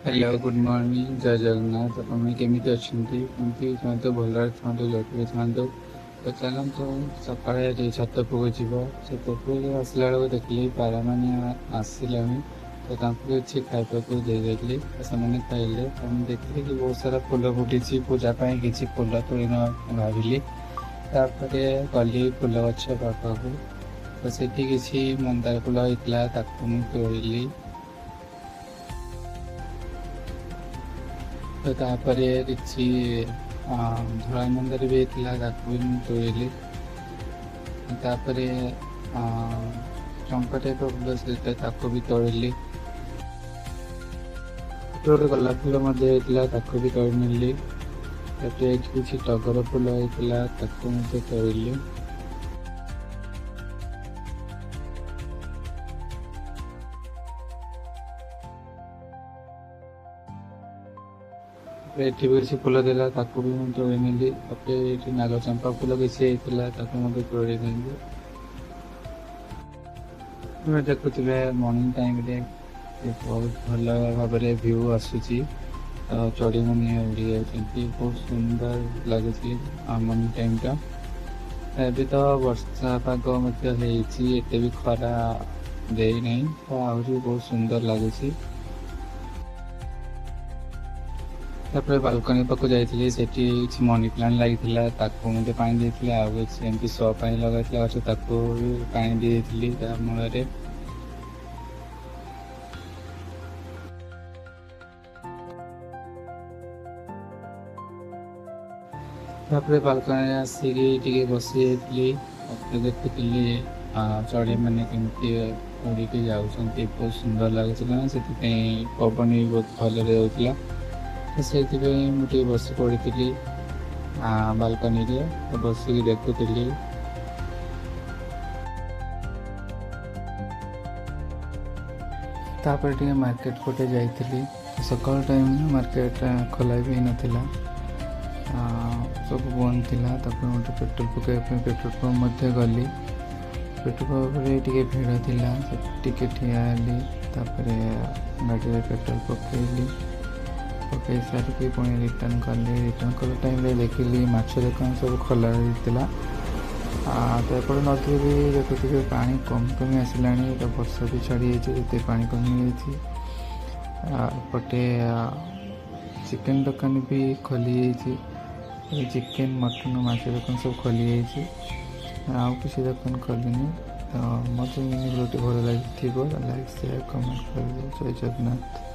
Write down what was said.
Hello good morning जय जगन्नाथ ଆପଣ କେମିତି ଅଛନ୍ତି କେମିତି ଥାନ୍ତୁ ଭଲରେ ଥାନ୍ତୁ ଜଟରେ ଥାନ୍ତୁ ତ ଚାଲନ୍ତୁ ସକାଳେ ଟିକେ ଛାତ ଉପରକୁ ଯିବ ଛାତ ଉପରକୁ ଆସିଲା ବେଳକୁ ଦେଖିଲି ପାରାମାନେ ଆସିଲାଣି ତ ତାଙ୍କୁ କିଛି ଖାଇବାକୁ ଦେଇଦେଲି ତ ସେମାନେ ଖାଇଲେ ତ ମୁଁ ଦେଖିଲି କି ବହୁତ ସାରା ଫୁଲ ଫୁଟିଛି ପୂଜା ପାଇଁ କିଛି ଫୁଲ ତୋଳି ନେବା ଭାବିଲି ତାପରେ ଗଲି ଫୁଲ ଗଛ ପାଖକୁ ତ ସେଠି କିଛି ମନ୍ଦାର ଫୁଲ ହେଇଥିଲା ତାକୁ ମୁଁ ତୋଳିଲି ତ ତାପରେ କିଛି ଧଳା ମନ୍ଦାର ବି ହେଇଥିଲା ତାକୁ ବି ମୁଁ ତୋଳିଲି ତାପରେ ଚମ୍ପା ଟାଇପ୍ ଫୁଲ ସେଇଟା ତାକୁ ବି ତୋଳିଲି ଗୋଟେ ଗୋଲାପ ଫୁଲ ମଧ୍ୟ ହେଇଥିଲା ତାକୁ ବି ତୋଳି ନେଲି ତାପରେ ଏଠି କିଛି ଟଗର ଫୁଲ ହେଇଥିଲା ତାକୁ ମଧ୍ୟ ତୋଳିଲି ଏଠି ବି କିଛି ଫୁଲ ଥିଲା ତାକୁ ବି ମୁଁ ତୋଳି ନେଲି ତାପରେ ଏଠି ନାଗ ଚମ୍ପା ଫୁଲ କିଛି ହେଇଥିଲା ତାକୁ ମଧ୍ୟ ତୋଳି ନେଲି ଦେଖୁଥିବେ ମର୍ଣ୍ଣିଂ ଟାଇମ୍ରେ ବହୁତ ଭଲ ଭାବରେ ଭ୍ୟୁ ଆସୁଛି ଚଢ଼େଇମାନେ ଉଡ଼ି ଯାଉଛନ୍ତି ବହୁତ ସୁନ୍ଦର ଲାଗୁଛି ମର୍ଣ୍ଣିଂ ଟାଇମ୍ଟା ଏବେ ତ ବର୍ଷା ପାଗ ମଧ୍ୟ ହେଇଛି ଏତେ ବି ଖରା ଦେଇନାହିଁ ତ ଆହୁରି ବହୁତ ସୁନ୍ଦର ଲାଗୁଛି ତାପରେ ବାଲକୋନି ପାଖକୁ ଯାଇଥିଲି ସେଠି କିଛି ମନି ପ୍ଲାଣ୍ଟ ଲାଗିଥିଲା ତାକୁ ମଧ୍ୟ ପାଣି ଦେଇଥିଲି ଆଉ କିଛି ଏମିତି ଶୋ ପାଇଁ ଲଗାଇଥିଲା ଗଛ ତାକୁ ବି ପାଣି ଦେଇଥିଲି ତା ମୂଳରେ ତାପରେ ବାଲକୋନିରେ ଆସିକି ଟିକେ ବସି ଯାଇଥିଲି ତାପରେ ଦେଖୁଥିଲି ଚଢ଼େଇମାନେ କେମିତି ଉଡ଼ିକି ଯାଉଛନ୍ତି ବହୁତ ସୁନ୍ଦର ଲାଗୁଥିଲା ସେଥିପାଇଁ ପବନ ବି ବହୁତ ଭଲରେ ହେଉଥିଲା ତ ସେଇଥିପାଇଁ ମୁଁ ଟିକେ ବସି ପଡ଼ିଥିଲି ବାଲକୋନିରେ ବସିକି ଦେଖୁଥିଲି ତାପରେ ଟିକେ ମାର୍କେଟ ପଟେ ଯାଇଥିଲି ସକାଳ ଟାଇମ୍ରେ ମାର୍କେଟ ଖୋଲା ବି ହେଇନଥିଲା ସବୁ ବନ୍ଦ ଥିଲା ତାପରେ ଗୋଟେ ପେଟ୍ରୋଲ ପକାଇବା ପାଇଁ ପେଟ୍ରୋଲ ପମ୍ପ ମଧ୍ୟ ଗଲି ପେଟ୍ରୋଲ ପମ୍ପରେ ଟିକେ ଭିଡ଼ ଥିଲା ସେଠି ଟିକେ ଠିଆ ହେଲି ତାପରେ ଗାଡ଼ିରେ ପେଟ୍ରୋଲ ପକାଇ ସାରିକି ପୁଣି ରିଟର୍ନ କଲି ରିଟର୍ନ କଲା ଟାଇମ୍ରେ ଦେଖିଲି ମାଛ ଦୋକାନ ସବୁ ଖୋଲା ହେଇଥିଲା ତ ଏପଟେ ନଦୀରେ ବି ଦେଖୁଥିବେ ପାଣି କମି ଆସିଲାଣି ତ ବର୍ଷା ବି ଛାଡ଼ି ଯାଇଛି ଯେତେ ପାଣି କମିଯାଇଛି ଏପଟେ ଚିକେନ୍ ଦୋକାନ ବି ଖୋଲି ଯାଇଛି ଚିକେନ୍ ମଟନ୍ ମାଛ ଦୋକାନ ସବୁ ଖୋଲି ଯାଇଛି ଆଉ କିଛି ଦୋକାନ ଖୋଲିନି ତ ମୋତେ ମିନି ଭିଡ଼ିଓଟି ଭଲ ଲାଗିଥିବ ଲାଇକ୍ ସେୟାର କମେଣ୍ଟ କରିବେ ଜୟ ଜଗନ୍ନାଥ।